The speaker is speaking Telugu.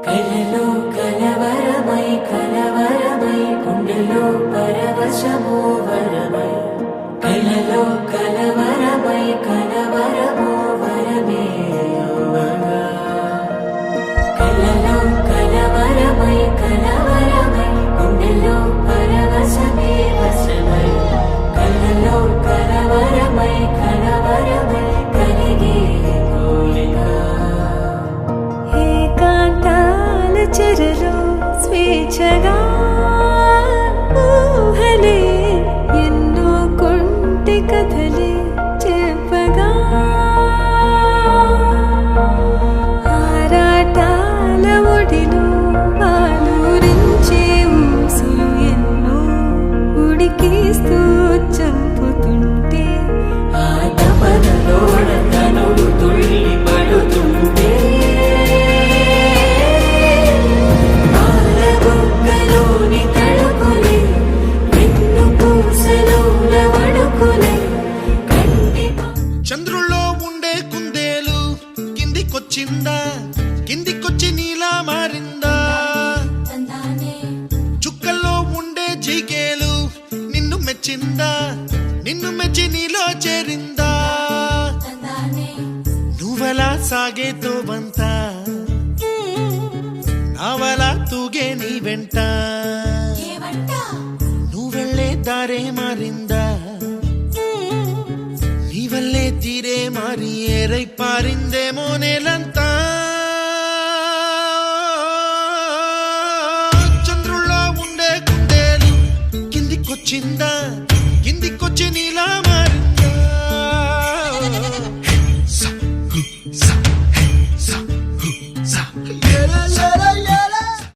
కలలో కలవరమై కలవరమై గుండెలో పరవశమో వరమై కలలో కలవరమై కలవరమో వరమే యువగా కలలో కలవరమై కలవరమై గుండెలో పరవశమే వశమై కలలో కలవరమై కలవరమై కలిగే కోరిక చెరలో స్వేచ్ఛగా ఊహలే ఎన్నో కొంటె కథలే చెప్పగా ఆరాటాల ఒడిలో ఆలూరించే ఊసులు ఎన్నో ఉడికిస్తూ చంపుతుంటే ఆ తపనలో తనువు తుళ్ళి పడుతుంటే చంద్రుల్లో ఉండే కుందేలు కిందికొచ్చిందా, కిందికొచ్చి నీలా మారిందా? చుక్కల్లో ఉండే జిగేలు నిన్ను మెచ్చిందా, నిన్ను మెచ్చి నీలో చేరిందా? నువ్వలా సాగేతో బంత నావలా తూగే నీ వెంట నువ్వెళ్ళే దారే మారిందా, నీవల్లే తీరే మారి ఏరై పారిందేమో నేలంతా. చంద్రుల్లో ఉండే కుందేలు కిందికొచ్చిందా,